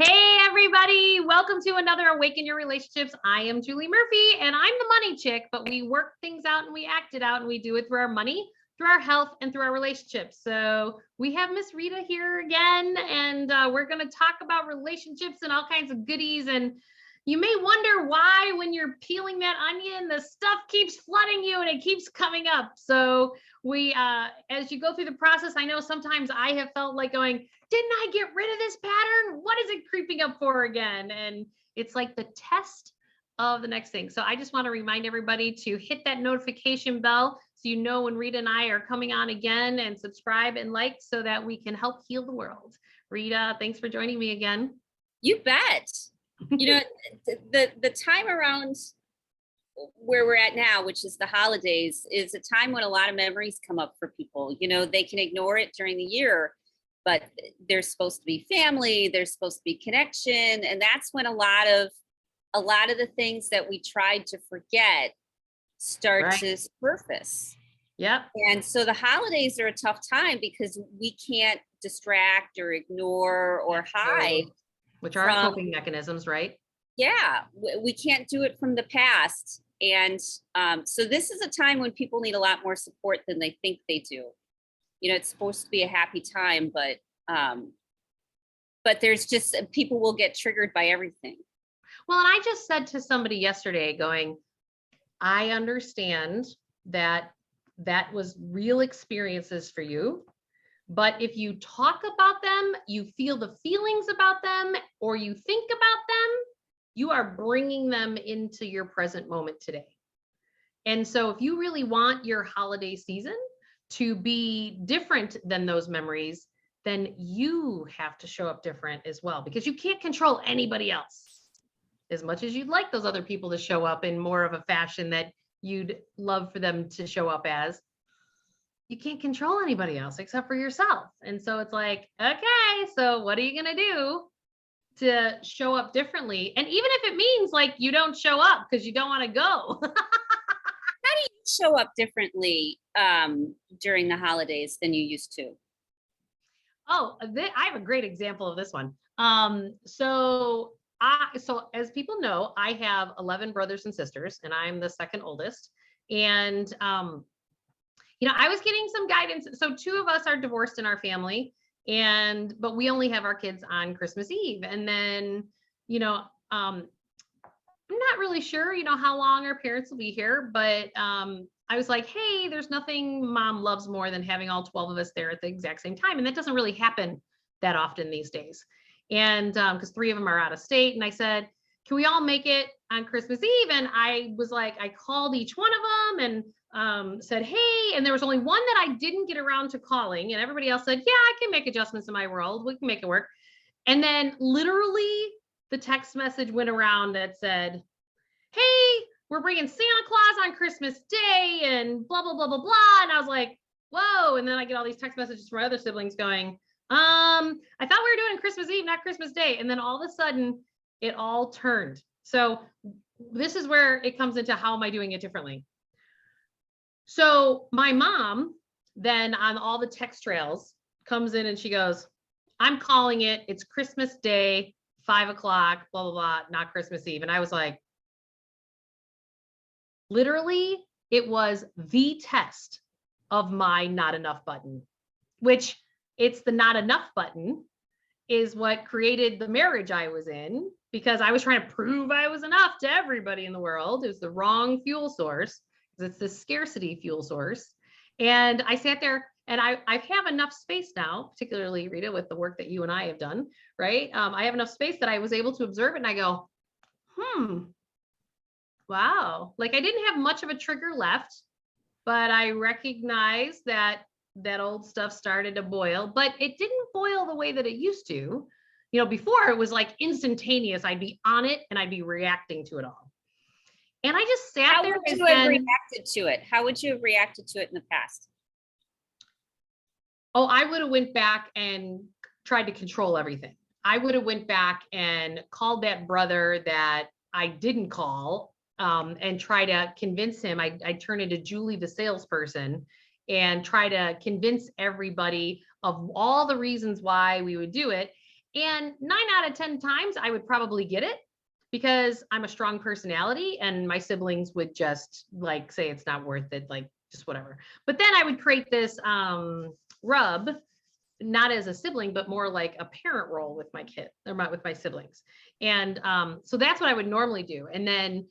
Hey, everybody. Welcome to another Awaken Your Relationships. I am Julie Murphy, and I'm the money chick, but we work things out and we act it out, and we do it through our money, through our health, and through our relationships. So we have Miss Rita here again, and we're going to talk about relationships and all kinds of goodies. And you may wonder why, when you're peeling that onion, the stuff keeps flooding you and it keeps coming up. So we, as you go through the process, I know sometimes I have felt like going, didn't I get rid of this pattern? What is it creeping up for again? And it's like the test of the next thing. So I just want to remind everybody to hit that notification bell so you know when Rita and I are coming on again, and subscribe and like so that we can help heal the world. Rita, thanks for joining me again. You bet. You know, the time around where we're at now, which is the holidays, is a time when a lot of memories come up for people. You know, they can ignore it during the year, but there's supposed to be family, there's supposed to be connection, and that's when a lot of the things that we tried to forget start to surface. Yep. And so the holidays are a tough time because we can't distract or ignore or hide. Which are coping mechanisms, right? Yeah, we can't do it from the past. And so this is a time when people need a lot more support than they think they do. You know, it's supposed to be a happy time, but there's just, people will get triggered by everything. Well, and I just said to somebody yesterday going, I understand that was real experiences for you. But if you talk about them, you feel the feelings about them, or you think about them, you are bringing them into your present moment today. And so if you really want your holiday season to be different than those memories, then you have to show up different as well, because you can't control anybody else. As much as you'd like those other people to show up in more of a fashion that you'd love for them to show up as, you can't control anybody else except for yourself. And so it's like, okay, so what are you going to do to show up differently? And even if it means like you don't show up because you don't want to go. How do you show up differently during the holidays than you used to? Oh, I have a great example of this one. So as people know, I have 11 brothers and sisters, and I'm the second oldest. And you know, I was getting some guidance. So 2 of us are divorced in our family, but we only have our kids on Christmas Eve. And then, you know, I'm not really sure, you know, how long our parents will be here, but I was like, hey, there's nothing mom loves more than having all 12 of us there at the exact same time. And that doesn't really happen that often these days. And because 3 of them are out of state. And I said, can we all make it on Christmas Eve? And I was like, I called each one of them and said, hey, and there was only one that I didn't get around to calling, and everybody else said, yeah, I can make adjustments in my world. We can make it work. And then literally the text message went around that said, hey, we're bringing Santa Claus on Christmas Day and blah, blah, blah, blah, blah. And I was like, whoa. And then I get all these text messages from my other siblings going, I thought we were doing Christmas Eve, not Christmas Day. And then all of a sudden it all turned. So this is where it comes into, how am I doing it differently? So my mom then, on all the text trails, comes in and she goes, I'm calling it. It's Christmas Day, 5 o'clock, blah, blah, blah, not Christmas Eve. And I was like, literally, it was the test of my not enough button, which it's the not enough button is what created the marriage I was in, because I was trying to prove I was enough to everybody in the world. It was the wrong fuel source. It's the scarcity fuel source. And I sat there, and I have enough space now, particularly Rita, with the work that you and I have done, right? I have enough space that I was able to observe it, and I go, wow. Like, I didn't have much of a trigger left, but I recognized that old stuff started to boil, but it didn't boil the way that it used to. You know, before it was like instantaneous. I'd be on it and I'd be reacting to it all. And I just sat there. How would you have reacted to it? How would you have reacted to it in the past? Oh, I would have went back and tried to control everything. I would have went back and called that brother that I didn't call, and try to convince him. I'd turn into Julie, the salesperson, and try to convince everybody of all the reasons why we would do it. And 9 out of 10 times I would probably get it because I'm a strong personality and my siblings would just like say it's not worth it, like just whatever. But then I would create this rub, not as a sibling, but more like a parent role with my kid or with my siblings. And so that's what I would normally do. And then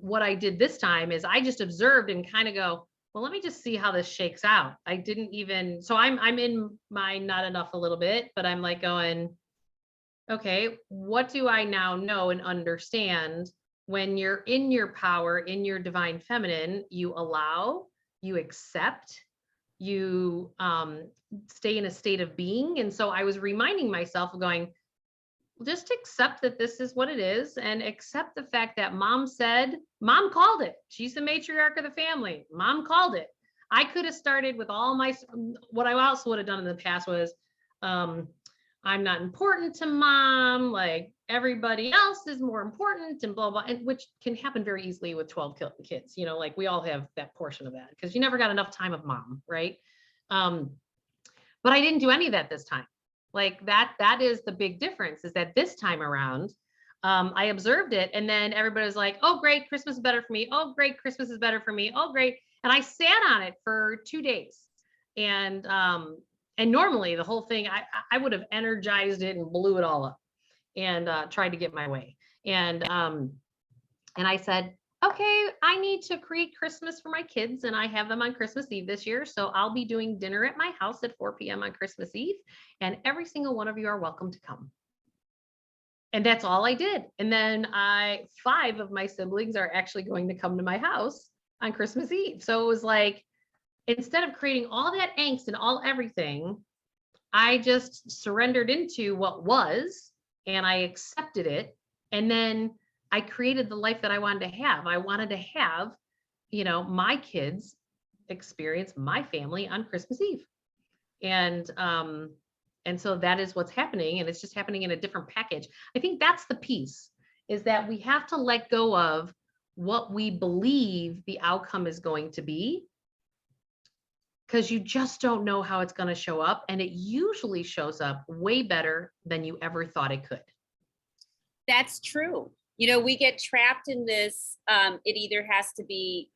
what I did this time is I just observed and kind of go, well, let me just see how this shakes out. I didn't even, so I'm in my not enough a little bit, but I'm like going, okay, what do I now know and understand? When you're in your power, in your divine feminine, you allow, you accept, you stay in a state of being. And so I was reminding myself of going, just accept that this is what it is and accept the fact that mom called it. She's the matriarch of the family. Mom called it. I could have started with all my, what I also would have done in the past was, I'm not important to mom, like everybody else is more important and blah, blah, and which can happen very easily with 12 kids, you know, like we all have that portion of that because you never got enough time of mom, right? But I didn't do any of that this time. Like that is the big difference is that this time around, I observed it and then everybody was like, oh, great, Christmas is better for me. Oh, great, Christmas is better for me. Oh, great. And I sat on it for 2 days. And normally the whole thing, I would have energized it and blew it all up and tried to get my way. And I said, okay, I need to create Christmas for my kids and I have them on Christmas Eve this year. So I'll be doing dinner at my house at 4 p.m. on Christmas Eve. And every single one of you are welcome to come. And that's all I did. And then 5 of my siblings are actually going to come to my house on Christmas Eve. So it was like, instead of creating all that angst and all everything, I just surrendered into what was, and I accepted it. And then I created the life that I wanted to have. I wanted to have, you know, my kids experience my family on Christmas Eve. And so that is what's happening. And it's just happening in a different package. I think that's the piece, is that we have to let go of what we believe the outcome is going to be, because you just don't know how it's going to show up. And it usually shows up way better than you ever thought it could. That's true. You know, we get trapped in this, it either has to be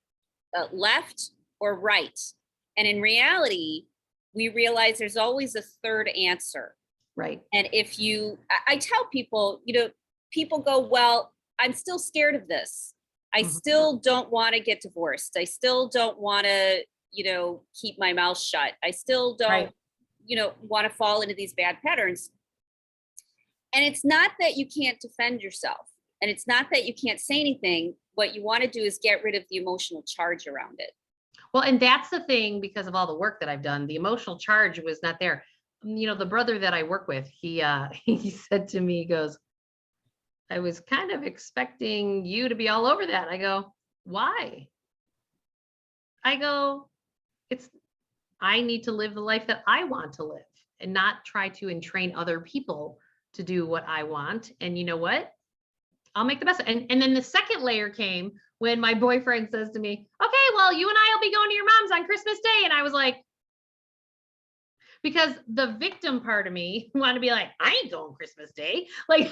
left or right. And in reality, we realize there's always a third answer. Right. And if I tell people, you know, people go, well, I'm still scared of this. I still don't want to get divorced. I still don't want to, you know, keep my mouth shut. I still don't, you know, want to fall into these bad patterns. And it's not that you can't defend yourself. And it's not that you can't say anything. What you want to do is get rid of the emotional charge around it. Well, and that's the thing, because of all the work that I've done, the emotional charge was not there. You know, the brother that I work with, he said to me, he goes, I was kind of expecting you to be all over that. I go, why? I go, I need to live the life that I want to live and not try to entrain other people to do what I want. And you know what? I'll make the best. And then the second layer came when my boyfriend says to me, okay, well, you and I will be going to your mom's on Christmas Day. And I was like, because the victim part of me wanted to be like, I ain't going Christmas Day. Like,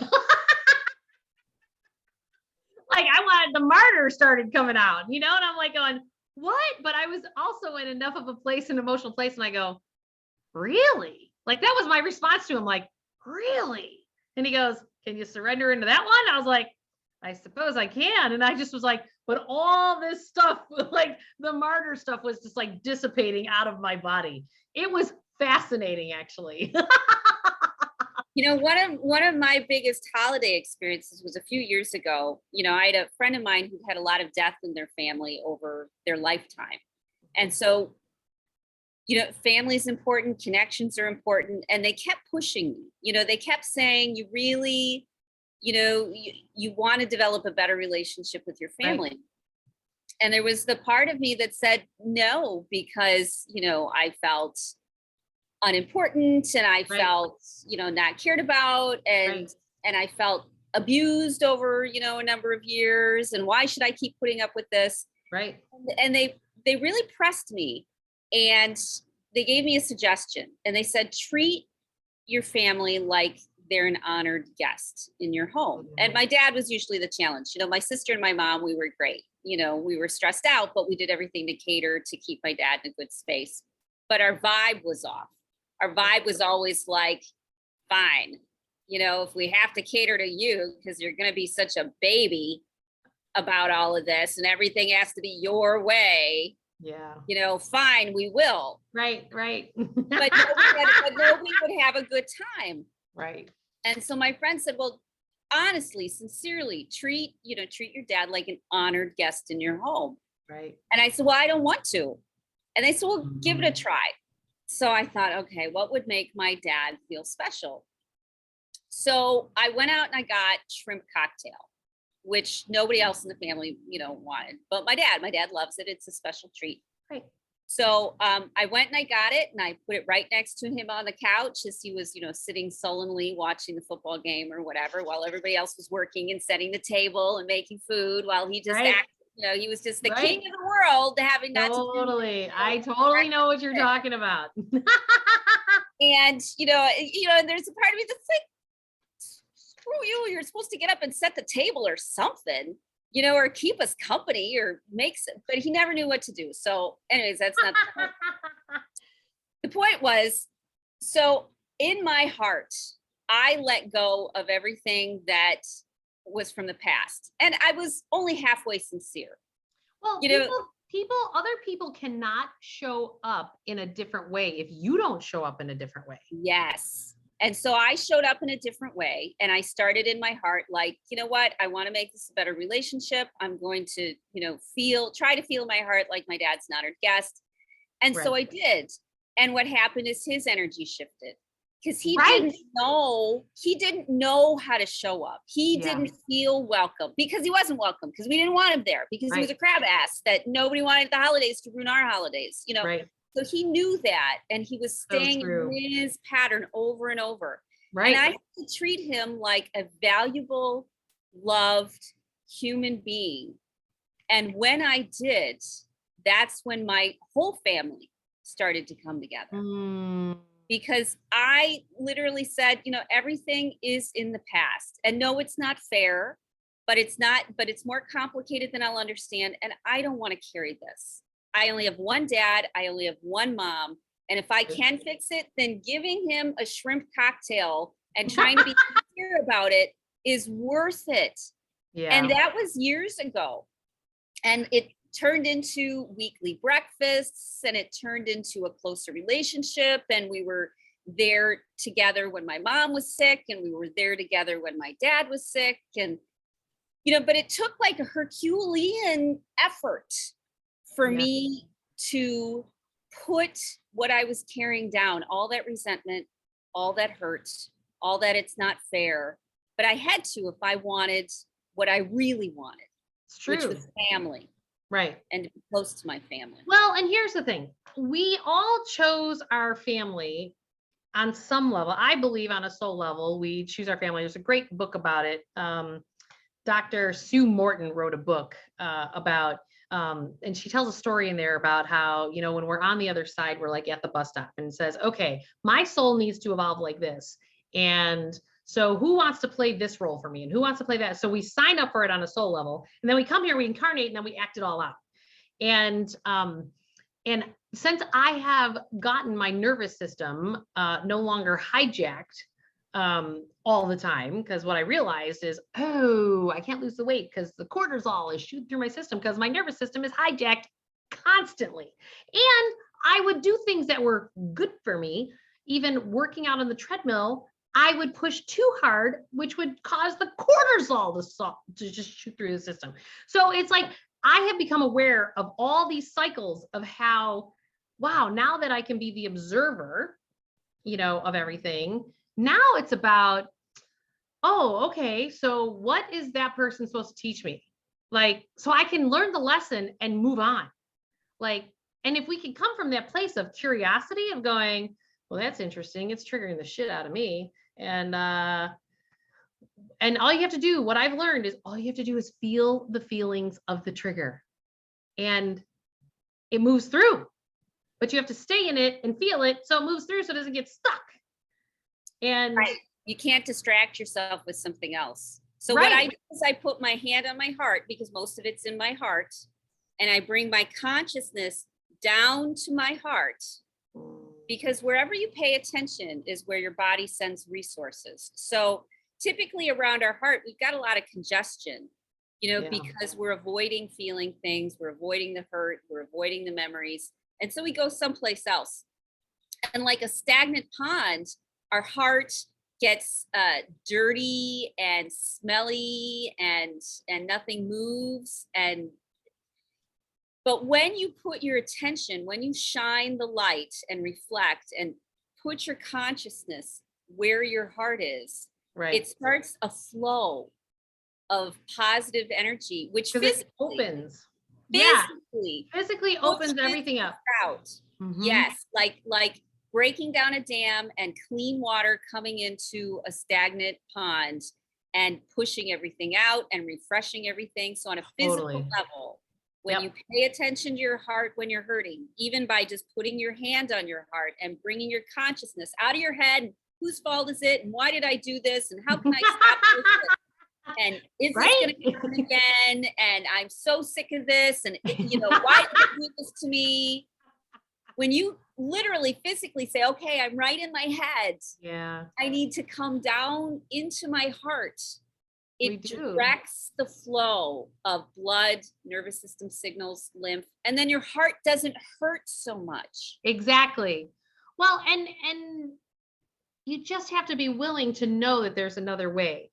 like I wanted, the martyr started coming out, you know? And I'm like going, what? But I was also in enough of a place, an emotional place. And I go, really? Like, that was my response to him. Like, really? And he goes, can you surrender into that one? I was like, I suppose I can. And I just was like, but all this stuff, like the martyr stuff, was just like dissipating out of my body. It was fascinating, actually. You know, one of my biggest holiday experiences was a few years ago. You know, I had a friend of mine who had a lot of death in their family over their lifetime. And so, you know, family is important, connections are important. And they kept pushing me. You know, they kept saying, you really, you know, you want to develop a better relationship with your family. Right. And there was the part of me that said no, because, you know, I felt unimportant and I felt, you know, not cared about, and I felt abused over, you know, a number of years. And why should I keep putting up with this? Right. And they really pressed me, and they gave me a suggestion, and they said, treat your family like they're an honored guest in your home. And my dad was usually the challenge. You know, my sister and my mom, we were great. You know, we were stressed out, but we did everything to cater to keep my dad in a good space. But our vibe was off. Our vibe was always like, fine, you know, if we have to cater to you because you're going to be such a baby about all of this and everything has to be your way. Yeah. You know, fine, we will. Right. But nobody would have a good time. Right. And so my friend said, well, honestly, sincerely, treat your dad like an honored guest in your home. Right. And I said, well, I don't want to. And they said, well, give it a try. So I thought, okay, what would make my dad feel special? So I went out and I got shrimp cocktail, which nobody else in the family, wanted. But my dad loves it. It's a special treat. Right. So I went and I got it and I put it right next to him on the couch as he was, sitting sullenly watching the football game or whatever, while everybody else was working and setting the table and making food while he just acted, he was just the king of the world, having not totally. to do, I totally know what you're talking about. And, and there's a part of me that's like, screw you, you're supposed to get up and set the table or something. Or keep us company or makes it, but he never knew what to do. So anyways, that's not the point. The point was, so in my heart, I let go of everything that was from the past. And I was only halfway sincere. Well, other people cannot show up in a different way if you don't show up in a different way. Yes. And so I showed up in a different way and I started in my heart, like, you know what, I want to make this a better relationship. I'm going to, try to feel my heart like my dad's an honored guest. And so I did. And what happened is his energy shifted because he didn't know how to show up. He didn't feel welcome because he wasn't welcome because we didn't want him there because he was a crab ass that nobody wanted the holidays to ruin our holidays, So he knew that and he was staying in his pattern over and over. Right. And I had to treat him like a valuable, loved human being. And when I did, that's when my whole family started to come together. Because I literally said, everything is in the past. And no, it's not fair, but it's more complicated than I'll understand. And I don't want to carry this. I only have one dad. I only have one mom. And if I can fix it, then giving him a shrimp cocktail and trying to be sincere about it is worth it. Yeah. And that was years ago. And it turned into weekly breakfasts and it turned into a closer relationship. And we were there together when my mom was sick and we were there together when my dad was sick. And, but it took like a Herculean effort for me to put what I was carrying down, all that resentment, all that hurt, all that it's not fair. But I had to if I wanted what I really wanted, which was family. Right. And to be close to my family. Well, and here's the thing. We all chose our family on some level. I believe on a soul level, we choose our family. There's a great book about it. Dr. Sue Morton wrote a book about and she tells a story in there about how, when we're on the other side, we're like at the bus stop and says, okay, my soul needs to evolve like this. And so who wants to play this role for me? And who wants to play that? So we sign up for it on a soul level. And then we come here, we incarnate, and then we act it all out. And since I have gotten my nervous system no longer hijacked all the time, because what I realized is, I can't lose the weight because the cortisol is shooting through my system because my nervous system is hijacked constantly. And I would do things that were good for me, even working out on the treadmill. I would push too hard, which would cause the cortisol to just shoot through the system. So it's like I have become aware of all these cycles of how, wow, now that I can be the observer, of everything. Now it's about, okay, so what is that person supposed to teach me? Like, so I can learn the lesson and move on. Like, and if we can come from that place of curiosity of going, well, that's interesting. It's triggering the shit out of me. And all you have to do, what I've learned is all you have to do is feel the feelings of the trigger and it moves through, but you have to stay in it and feel it. So it moves through so it doesn't get stuck. And You can't distract yourself with something else. So Right. what I do is I put my hand on my heart, because most of it's in my heart, and I bring my consciousness down to my heart, because wherever you pay attention is where your body sends resources. So typically around our heart, we've got a lot of congestion, Yeah. because we're avoiding feeling things, we're avoiding the hurt, we're avoiding the memories. And so we go someplace else. And like a stagnant pond, our heart gets dirty and smelly, and nothing moves. But when you put your attention, when you shine the light and reflect and put your consciousness where your heart is, Right. it starts a flow of positive energy, which Because it opens. Yeah. Physically opens everything up. Out. Yes, like breaking down a dam and clean water coming into a stagnant pond and pushing everything out and refreshing everything. So on a physical level, when you pay attention to your heart when you're hurting, even by just putting your hand on your heart and bringing your consciousness out of your head, whose fault is it? And why did I do this? And how can I stop this? And is this going to happen again? And I'm so sick of this. And why did you do this to me? When you literally physically say, okay, I'm right in my head. Yeah. I need to come down into my heart. It directs the flow of blood, nervous system signals, lymph, and then your heart doesn't hurt so much. Exactly. Well, and you just have to be willing to know that there's another way.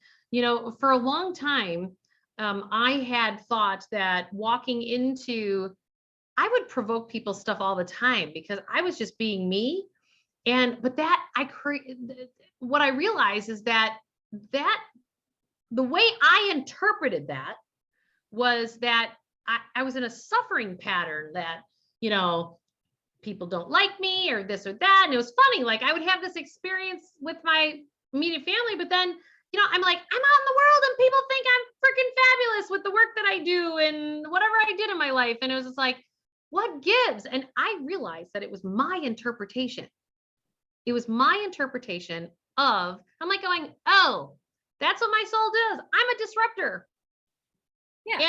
For a long time, I had thought that I would provoke people's stuff all the time because I was just being me. What I realized is that the way I interpreted that was that I was in a suffering pattern that, people don't like me or this or that. And it was funny. Like I would have this experience with my immediate family, but then, I'm like, I'm out in the world and people think I'm freaking fabulous with the work that I do and whatever I did in my life. And it was just like, what gives? And I realized that it was my interpretation. It was my interpretation I'm like going, oh, that's what my soul does. I'm a disruptor. Yeah.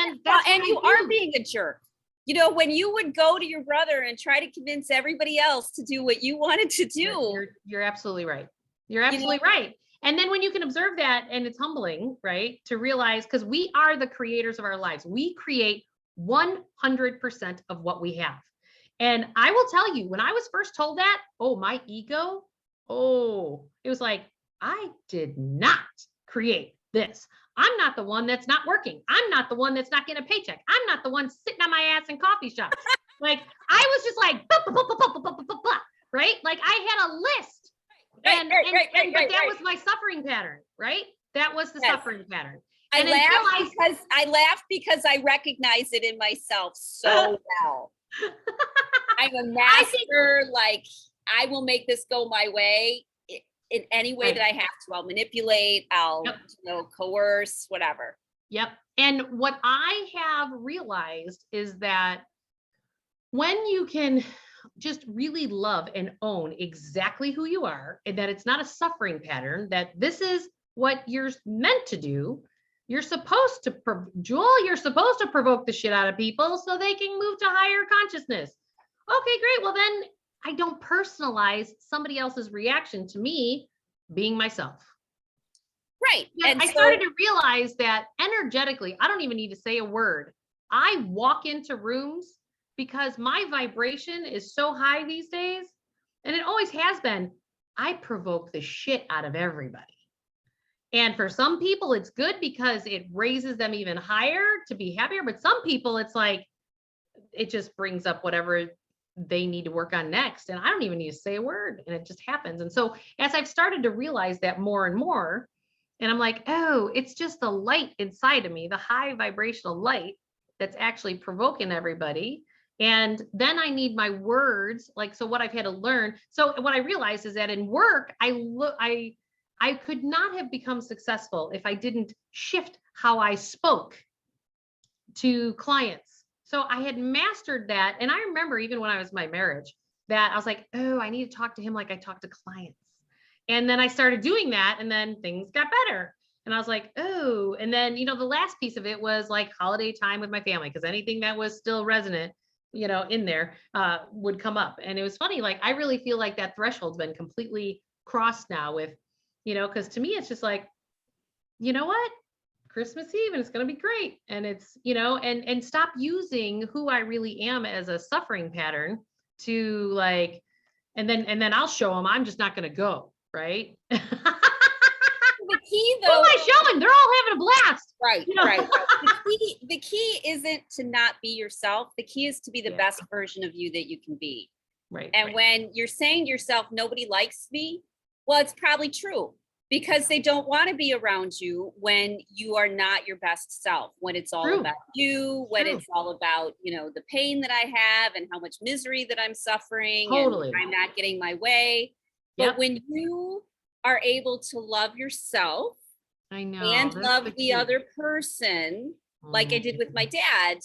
And you are being a jerk. When you would go to your brother and try to convince everybody else to do what you wanted to do. You're absolutely right. You're absolutely right. And then when you can observe that, and it's humbling, right? To realize, because we are the creators of our lives. We create 100% of what we have. And I will tell you, when I was first told that, my ego, it was like, I did not create this. I'm not the one that's not working. I'm not the one that's not getting a paycheck. I'm not the one sitting on my ass in coffee shops. Like I was just like, blah, blah, blah, blah, blah, blah, blah, blah, right? Like I had a list. But that was my suffering pattern, right? That was the suffering pattern. I laugh because I recognize it in myself so well. I'm a master. I will make this go my way in any way that I have to. I'll manipulate, I'll coerce, whatever. Yep. And what I have realized is that when you can just really love and own exactly who you are, and that it's not a suffering pattern, that this is what you're meant to do. You're supposed to, you're supposed to provoke the shit out of people so they can move to higher consciousness. Okay, great. Well, then I don't personalize somebody else's reaction to me being myself. Right. And I started to realize that energetically, I don't even need to say a word. I walk into rooms because my vibration is so high these days, and it always has been. I provoke the shit out of everybody. And for some people, it's good because it raises them even higher to be happier. But some people, it's like, it just brings up whatever they need to work on next. And I don't even need to say a word, and it just happens. And so as I've started to realize that more and more, and I'm like, oh, it's just the light inside of me, the high vibrational light that's actually provoking everybody. And then I need my words. So what I've had to learn. So what I realized is that in work, I could not have become successful if I didn't shift how I spoke to clients. So I had mastered that. And I remember even when I was in my marriage that I was like, oh, I need to talk to him like I talk to clients. And then I started doing that, and then things got better. And I was like, oh, and then, the last piece of it was like holiday time with my family, because anything that was still resonant, in there, would come up. And it was funny. Like, I really feel like that threshold's been completely crossed now with, because to me, it's just like, you know what? Christmas Eve, and it's going to be great. And it's, and stop using who I really am as a suffering pattern to like, and then I'll show them I'm just not going to go. Right. The key, Who though, am I showing? They're all having a blast. right. The key isn't to not be yourself. The key is to be the best version of you that you can be. Right. And when you're saying to yourself, nobody likes me, well, it's probably true, because they don't want to be around you when you are not your best self, when it's all about you, when it's all about, the pain that I have and how much misery that I'm suffering, Totally. and I'm not getting my way. But when you are able to love yourself, I know, and love the other person, like I did with my dad,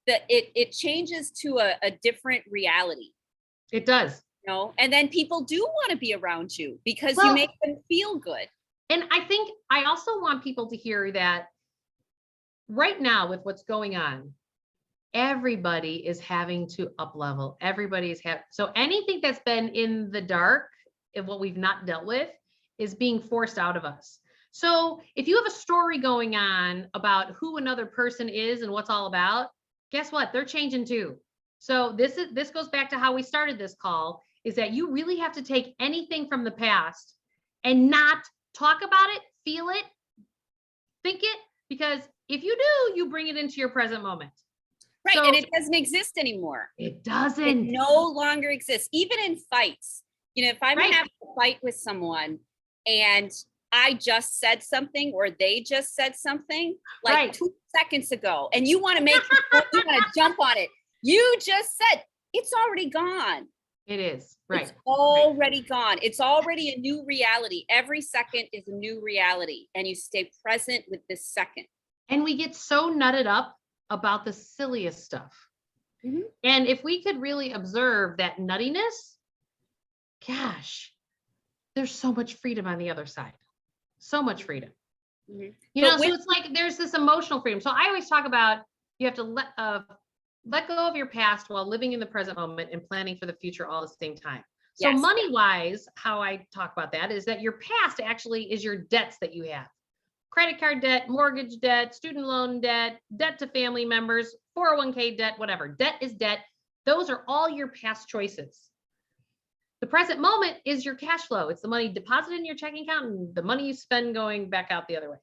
that it changes to a different reality. It does. And then people do want to be around you because you make them feel good. And I think I also want people to hear that right now with what's going on, everybody is having to up level. So anything that's been in the dark and what we've not dealt with is being forced out of us. So if you have a story going on about who another person is and what's all about, guess what? They're changing too. So this goes back to how we started this call, is that you really have to take anything from the past and not talk about it, feel it, think it, because if you do, you bring it into your present moment. Right. So, and it doesn't exist anymore. It doesn't. It no longer exists. Even in fights, if I'm having a fight with someone and I just said something, or they just said something like 2 seconds ago, and you want to you want to jump on it. You just said, it's already gone. It is. Right. It's already gone. It's already a new reality. Every second is a new reality, and you stay present with this second. And we get so nutted up about the silliest stuff. Mm-hmm. And if we could really observe that nuttiness, gosh, there's so much freedom on the other side. So much freedom. Mm-hmm. So it's like there's this emotional freedom. So I always talk about you have to let go of your past while living in the present moment and planning for the future all at the same time. So money wise, how I talk about that is that your past actually is your debts that you have. Credit card debt, mortgage debt, student loan debt, debt to family members, 401k debt, whatever. Debt is debt. Those are all your past choices. The present moment is your cash flow. It's the money deposited in your checking account and the money you spend going back out the other way.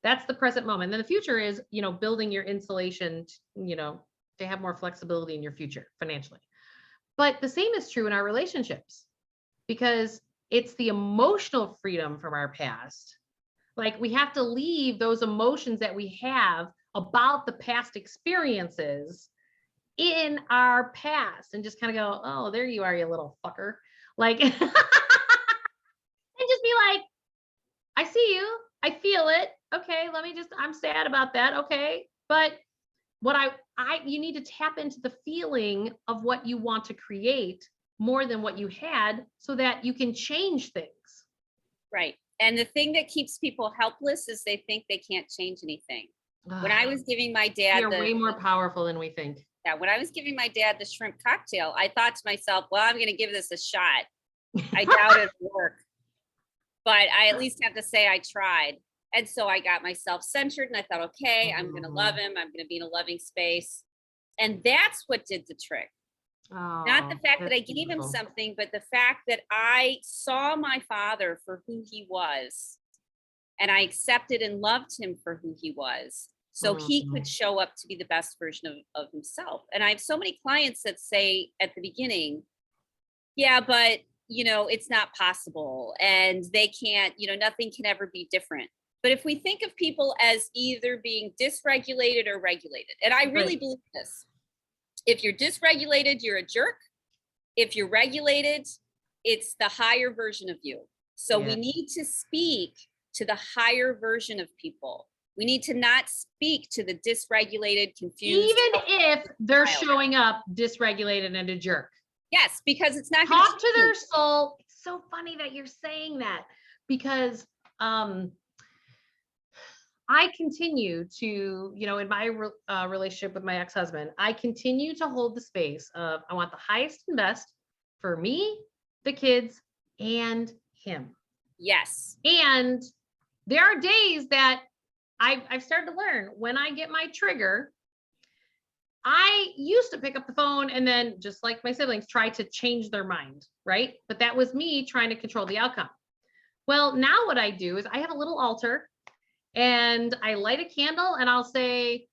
That's the present moment. And then the future is, building your insulation, to have more flexibility in your future financially. But the same is true in our relationships, because it's the emotional freedom from our past. Like, we have to leave those emotions that we have about the past experiences in our past and just kind of go, oh, there you are, you little fucker. Like, and just be like, I see you. I feel it. Okay, I'm sad about that. Okay. But what you need to tap into the feeling of what you want to create more than what you had, so that you can change things. Right. And the thing that keeps people helpless is they think they can't change anything. When I was giving my dad, you're way more powerful than we think. Yeah. When I was giving my dad the shrimp cocktail, I thought to myself, well, I'm going to give this a shot. I doubt it'll work, but I at least have to say I tried. And so I got myself centered and I thought, okay, I'm going to love him. I'm going to be in a loving space. And that's what did the trick. Not the fact that I gave him something, but the fact that I saw my father for who he was, and I accepted and loved him for who he was, so he could show up to be the best version of himself. And I have so many clients that say at the beginning, yeah, but it's not possible, and they can't, nothing can ever be different. But if we think of people as either being dysregulated or regulated, and I really believe this, if you're dysregulated, you're a jerk. If you're regulated, it's the higher version of you. So we need to speak to the higher version of people. We need to not speak to the dysregulated, confused. Even if they're showing up dysregulated and a jerk. Yes, because it's not talk to their soul, so funny that you're saying that, because I continue to, in my relationship with my ex-husband, I continue to hold the space of, I want the highest and best for me, the kids, and him. Yes. And there are days that I've started to learn, when I get my trigger, I used to pick up the phone and then, just like my siblings, try to change their mind, right? But that was me trying to control the outcome. Well, now what I do is I have a little altar and I light a candle and I'll say,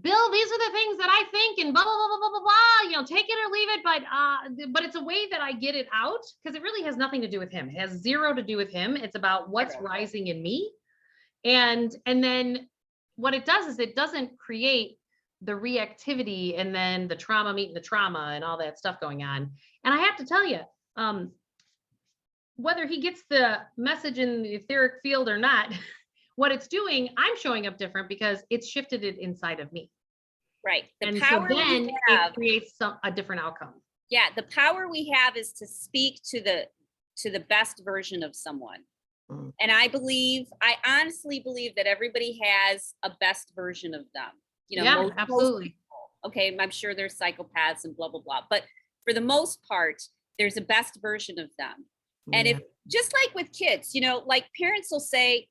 Bill, these are the things that I think, and blah, blah, blah, blah, blah, blah, take it or leave it. But it's a way that I get it out, because it really has nothing to do with him. It has zero to do with him. It's about what's rising in me. And then what it does is it doesn't create the reactivity and then the trauma meeting the trauma and all that stuff going on. And I have to tell you, whether he gets the message in the etheric field or not, what it's doing, I'm showing up different because it's shifted it inside of me. Right. And so then it creates a different outcome. Yeah. The power we have is to speak to the best version of someone. And I honestly believe that everybody has a best version of them. Yeah, absolutely. Okay. I'm sure there's psychopaths and blah, blah, blah. But for the most part, there's a best version of them. Yeah. And if, just like with kids, like parents will say,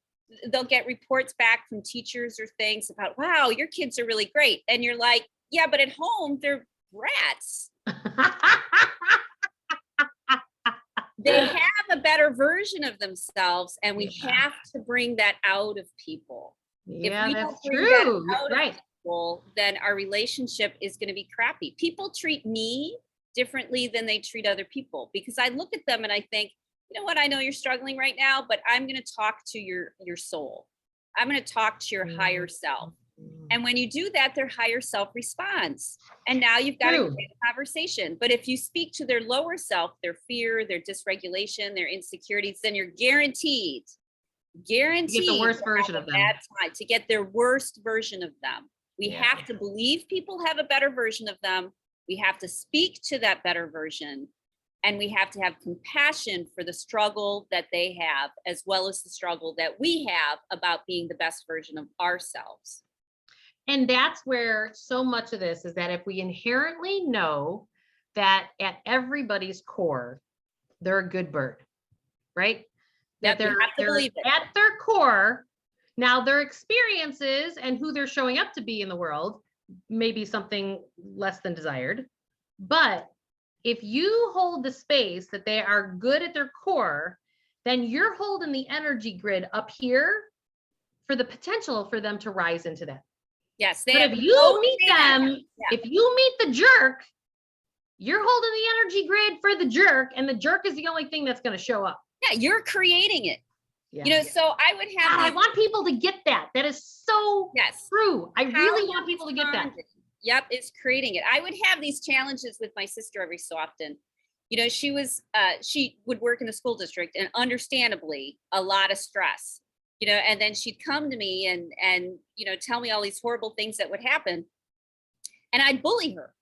they'll get reports back from teachers or things about, wow, your kids are really great. And you're like, yeah, but at home, they're rats. They have a better version of themselves, and we have to bring that out of people. Yeah, if we that's don't bring true. That out right. Of people, then our relationship is going to be crappy. People treat me differently than they treat other people, because I look at them and I think, you know what, I know you're struggling right now, but I'm going to talk to your soul. I'm going to talk to your higher self. And when you do that, their higher self responds. And now you've got a great conversation. But if you speak to their lower self, their fear, their dysregulation, their insecurities, then you're guaranteed to get the worst version of them. To get their worst version of them. We have to believe people have a better version of them. We have to speak to that better version. And we have to have compassion for the struggle that they have, as well as the struggle that we have about being the best version of ourselves. And that's where so much of this is, that if we inherently know that at everybody's core, they're a good bird, right? That they're at their core. Now their experiences and who they're showing up to be in the world may be something less than desired. But if you hold the space that they are good at their core, then you're holding the energy grid up here for the potential for them to rise into that. Yes. But if you meet them, if you meet the jerk, you're holding the energy grid for the jerk, and the jerk is the only thing that's going to show up. Yeah, you're creating it. Yeah. So I would have. I want people to get that. That is so true. I really want people to get that. Yep, it's creating it. I would have these challenges with my sister every so often. She would work in the school district, and understandably a lot of stress. And then she'd come to me and tell me all these horrible things that would happen. And I'd bully her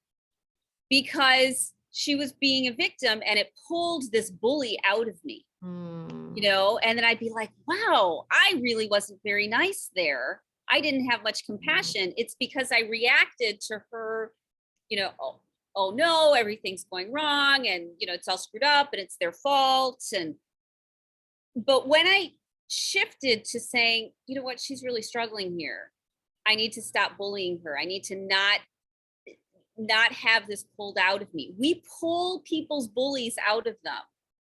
because she was being a victim, and it pulled this bully out of me, and then I'd be like, wow, I really wasn't very nice there. I didn't have much compassion. It's because I reacted to her, oh no, everything's going wrong. And, it's all screwed up and it's their fault. But when I shifted to saying, you know what, she's really struggling here. I need to stop bullying her. I need to not have this pulled out of me. We pull people's bullies out of them.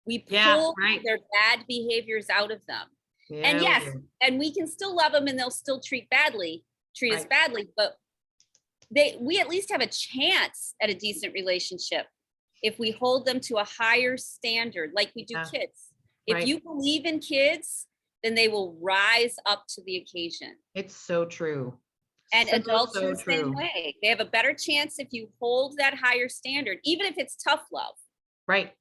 We pull their bad behaviors out of them. Yeah, and yes, and we can still love them, and they'll still treat us badly, but we at least have a chance at a decent relationship if we hold them to a higher standard, like we do kids. If you believe in kids, then they will rise up to the occasion. It's so true. And adults are the same way. They have a better chance if you hold that higher standard, even if it's tough love. Right.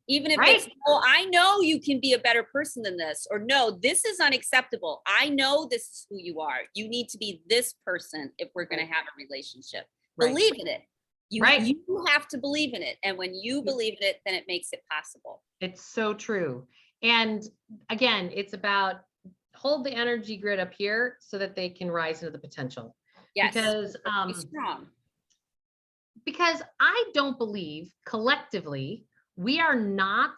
Even if it's, oh, I know you can be a better person than this, or no, this is unacceptable. I know this is who you are. You need to be this person if we're going to have a relationship. Believe in it. Right. You have to believe in it. And when you believe in it, then it makes it possible. It's so true. And again, it's about hold the energy grid up here so that they can rise into the potential. Yes. Because Be strong. Because I don't believe collectively we are not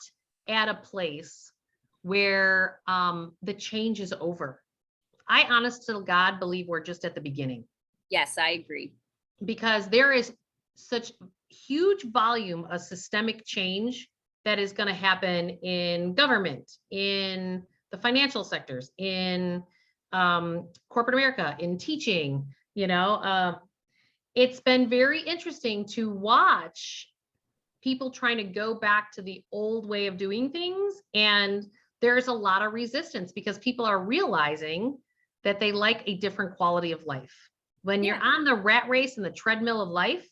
at a place where the change is over. I honest to God believe we're just at the beginning. Yes, I agree. Because there is such huge volume of systemic change that is going to happen in government, in the financial sectors, in corporate America, in teaching. It's been very interesting to watch people trying to go back to the old way of doing things. And there's a lot of resistance because people are realizing that they like a different quality of life. When you're on the rat race and the treadmill of life,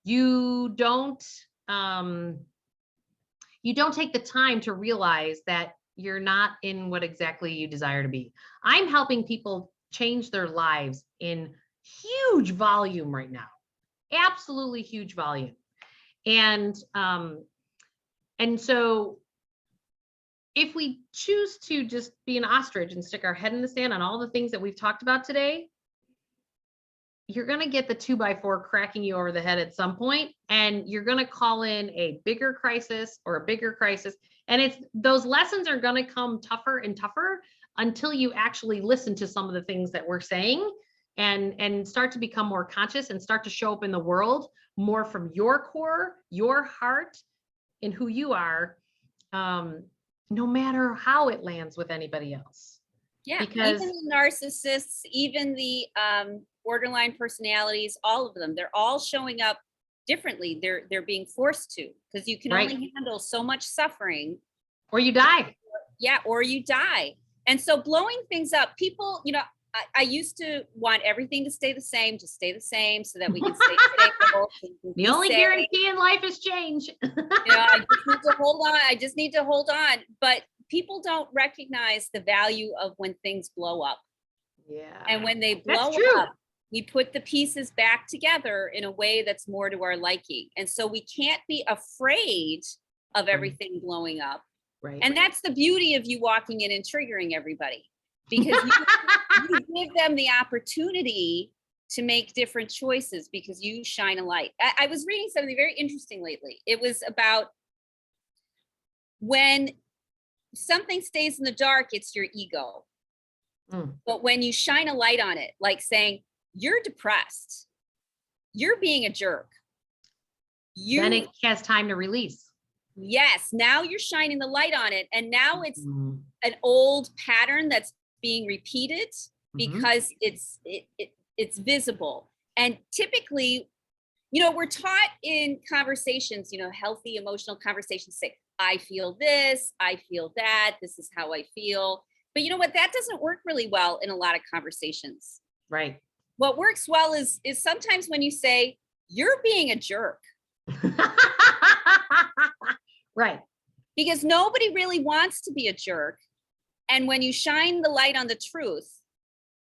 you don't take the time to realize that you're not in what exactly you desire to be. I'm helping people change their lives in huge volume right now, absolutely huge volume. And so if we choose to just be an ostrich and stick our head in the sand on all the things that we've talked about today, you're going to get the 2x4 cracking you over the head at some point, and you're going to call in a bigger crisis or a bigger crisis. And those lessons are going to come tougher and tougher until you actually listen to some of the things that we're saying and start to become more conscious and start to show up in the world more from your core, your heart, and who you are, no matter how it lands with anybody else. Yeah, because even the narcissists, even the borderline personalities, all of them, they're all showing up differently. They're being forced to, because you can only handle so much suffering. Or you die. Yeah, or you die. And so blowing things up, people, I used to want everything to stay the same, just stay the same so that we can stay stable. The only guarantee in life is change. I just need to hold on. I just need to hold on. But people don't recognize the value of when things blow up. Yeah. And when they blow up, we put the pieces back together in a way that's more to our liking. And so we can't be afraid of everything blowing up. Right. And that's the beauty of you walking in and triggering everybody, because you give them the opportunity to make different choices because you shine a light. I was reading something very interesting lately. It was about when something stays in the dark, it's your ego. But when you shine a light on it, like saying, you're depressed, you're being a jerk. Then it has time to release. Yes, now you're shining the light on it. And now it's an old pattern that's being repeated because it's visible. And typically, we're taught in conversations, healthy emotional conversations, say, I feel this, I feel that, this is how I feel. But you know what? That doesn't work really well in a lot of conversations. Right. What works well is sometimes when you say, you're being a jerk. Right. Because nobody really wants to be a jerk. And when you shine the light on the truth,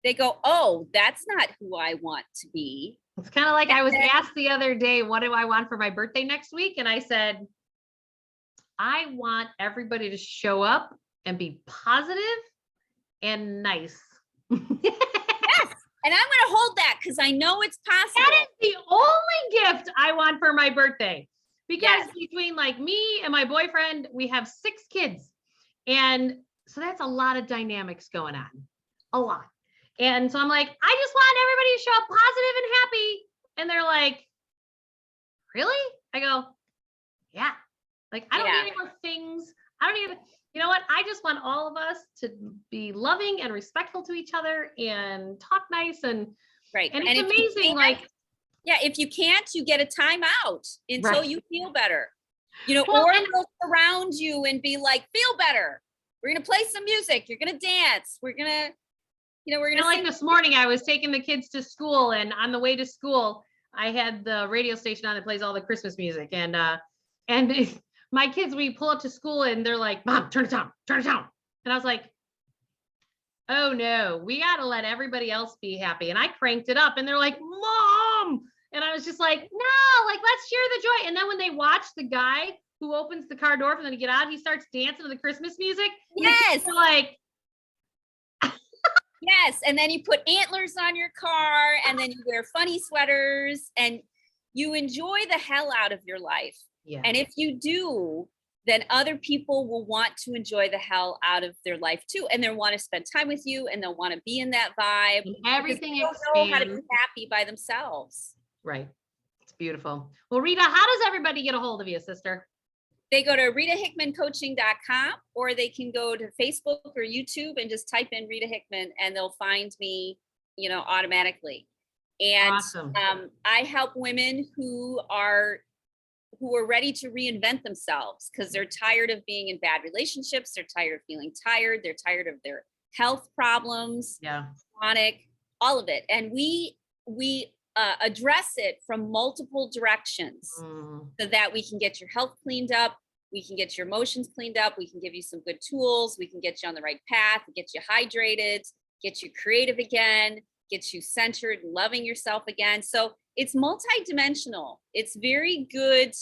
they go, oh, that's not who I want to be. It's kind of like I was asked the other day, what do I want for my birthday next week? And I said, I want everybody to show up and be positive and nice. Yes. And I'm going to hold that because I know it's possible. That is the only gift I want for my birthday. Because between like me and my boyfriend, we have 6 kids. And so that's a lot of dynamics going on. A lot. And so I'm like, I just want everybody to show up positive and happy. And they're like, really? I go, yeah. Like, I don't need any more things. I don't need, you know what? I just want all of us to be loving and respectful to each other and talk nice. And and it's amazing. Like, if you can't, you get a timeout until you feel better. Or they'll surround you and be like, feel better. We're going to play some music. You're going to dance. We're going to, we're going to like this morning, I was taking the kids to school, and on the way to school, I had the radio station on that plays all the Christmas music. And my kids, we pull up to school and they're like, Mom, turn it down. And I was like, oh no, we got to let everybody else be happy. And I cranked it up and they're like, Mom, And I was just like, no, like, let's share the joy. And then when they watch the guy who opens the car door for them to get out, he starts dancing to the Christmas music. Yes. Like, yes. And then you put antlers on your car, and then you wear funny sweaters, and you enjoy the hell out of your life. yeah. And if you do, then other people will want to enjoy the hell out of their life too. And they'll want to spend time with you, and they'll want to be in that vibe. And everything They don't know how to expands. be happy by themselves. Right. It's beautiful. Well, Rita, how does everybody get a hold of you, sister? They go to ritahickmancoaching.com, or they can go to Facebook or YouTube and just type in Rita Hickman, and they'll find me, automatically. And Awesome. I help women who are ready to reinvent themselves because they're tired of being in bad relationships. They're tired of feeling tired. They're tired of their health problems, Yeah. chronic, all of it. And we address it from multiple directions so that we can get your health cleaned up. We can get your emotions cleaned up. We can give you some good tools. We can get you on the right path, get you hydrated, get you creative again, get you centered and loving yourself again. So it's multidimensional. It's very good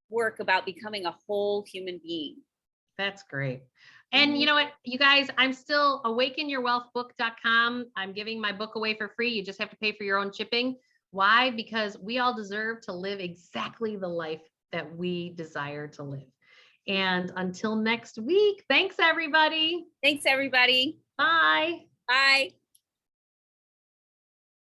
work about becoming a whole human being. That's great. And you know what, you guys, I'm still awakenyourwealthbook.com. I'm giving my book away for free. You just have to pay for your own shipping. Why? Because we all deserve to live exactly the life that we desire to live. And until next week, thanks everybody. Thanks everybody. Bye. Bye.